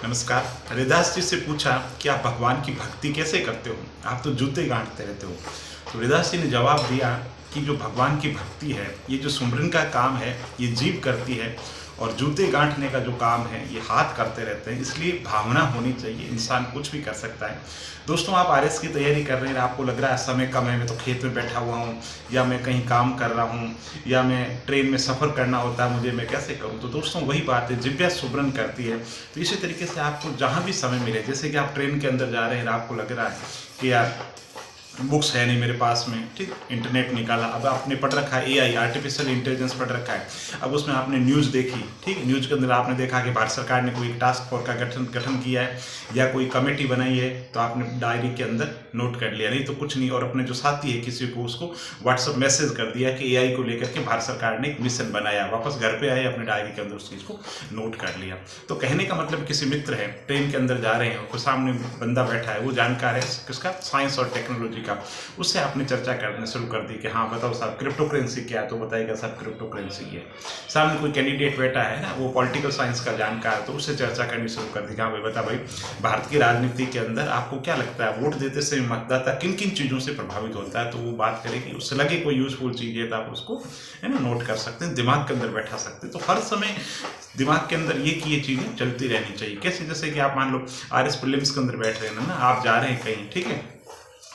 नमस्कार। हरिदास जी से पूछा कि आप भगवान की भक्ति कैसे करते हो, आप तो जूते गांठते रहते हो। तो हरिदास जी ने जवाब दिया कि जो भगवान की भक्ति है, ये जो सुमरन का काम है, ये जीभ करती है, और जूते गांठने का जो काम है ये हाथ करते रहते हैं। इसलिए भावना होनी चाहिए, इंसान कुछ भी कर सकता है। दोस्तों, आप आरएस की तैयारी कर रहे हैं, आपको लग रहा है समय कम है, मैं तो खेत में बैठा हुआ हूँ, या मैं कहीं काम कर रहा हूँ, या मैं ट्रेन में सफ़र करना होता है मुझे, मैं कैसे करूँ। तो दोस्तों, वही बात है, जिज्ञा सुमरन करती है। तो इसी तरीके से आपको जहाँ भी समय मिले, जैसे कि आप ट्रेन के अंदर जा रहे हैं, आपको लग रहा है कि यार बुक्स है नहीं मेरे पास में, ठीक, इंटरनेट निकाला, अब आपने पढ़ रखा है एआई, आर्टिफिशियल इंटेलिजेंस पढ़ रखा है, अब उसमें आपने न्यूज़ देखी, ठीक, न्यूज़ के अंदर आपने देखा कि भारत सरकार ने कोई टास्क फोर्स का गठन किया है या कोई कमेटी बनाई है, तो आपने डायरी के अंदर नोट कर लिया, नहीं तो कुछ नहीं, और अपने जो साथी है किसी को उसको व्हाट्सअप मैसेज कर दिया कि एआई को लेकर के भारत सरकार ने एक मिशन बनाया, वापस घर पे आए, अपने डायरी के अंदर उस चीज़ को नोट कर लिया। तो कहने का मतलब, किसी मित्र है, ट्रेन के अंदर जा रहे हैं, उसके सामने बंदा बैठा है, वो जानकार है किसका, साइंस और टेक्नोलॉजी का, उससे आपने चर्चा करने शुरू कर दी कि हाँ बताओ साहब क्रिप्टो करेंसी क्या है, तो बताएगा साहब क्रिप्टो करेंसी है। सामने कोई कैंडिडेट बैठा है ना, वो पॉलिटिकल साइंस का जानकार, तो उससे चर्चा करनी शुरू कर दी कि हाँ भाई बता भाई, भारत की राजनीति के अंदर आपको क्या लगता है, वोट देते समय मतदाता किन किन चीज़ों से प्रभावित होता है। तो वो बात करेगी, उससे लगे कोई यूजफुल चीज़ है तो आप उसको है ना नोट कर सकते हैं, दिमाग के अंदर बैठा सकते हैं। तो हर समय दिमाग के अंदर ये चीज़ें चलती रहनी चाहिए। कैसे, जैसे कि आप मान लो आरएस प्रीलिम्स के अंदर बैठ रहे हैं ना, आप जा रहे हैं कहीं, ठीक है,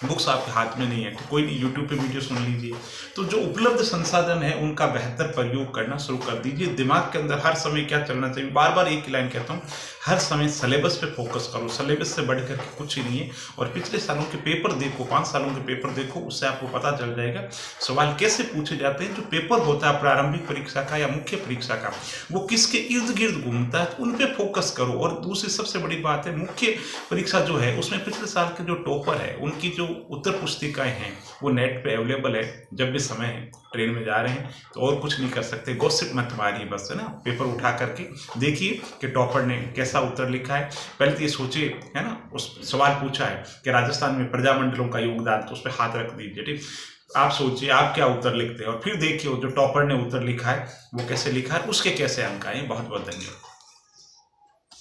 बुक्स आपके हाथ में नहीं है, तो कोई नहीं, यूट्यूब पे वीडियो सुन लीजिए। तो जो उपलब्ध संसाधन है उनका बेहतर प्रयोग करना शुरू कर दीजिए। दिमाग के अंदर हर समय क्या चलना चाहिए, बार बार एक ही लाइन कहता हूँ, हर समय सिलेबस पे फोकस करो, सिलेबस से बढ़कर के कुछ ही नहीं है। और पिछले सालों के पेपर देखो, 5 सालों के पेपर देखो, उससे आपको पता चल जाएगा सवाल कैसे पूछे जाते हैं। जो पेपर होता है प्रारंभिक परीक्षा का या मुख्य परीक्षा का, वो किसके इर्द गिर्द घूमता है, तो उन पर फोकस करो। और दूसरी सबसे बड़ी बात है, मुख्य परीक्षा जो है उसमें पिछले साल के जो टॉपर है उनकी जो उत्तर पुस्तिकाएं हैं वो नेट पे अवेलेबल है। जब भी समय है, ट्रेन में जा रहे हैं तो और कुछ नहीं कर सकते, गॉसिप मत मारिए, बस है ना, पेपर उठा करके देखिए कि टॉपर ने कैसा उत्तर लिखा है। पहले तो ये सोचिए, है ना, उस सवाल पूछा है कि राजस्थान में प्रजामंडलों का योगदान, तो उस पर हाथ रख दीजिए, ठीक। आप सोचिए आप क्या उत्तर लिखते हैं, और फिर देखिए जो टॉपर ने उत्तर लिखा है वो कैसे लिखा है, उसके कैसे अंक आए। बहुत बहुत धन्यवाद।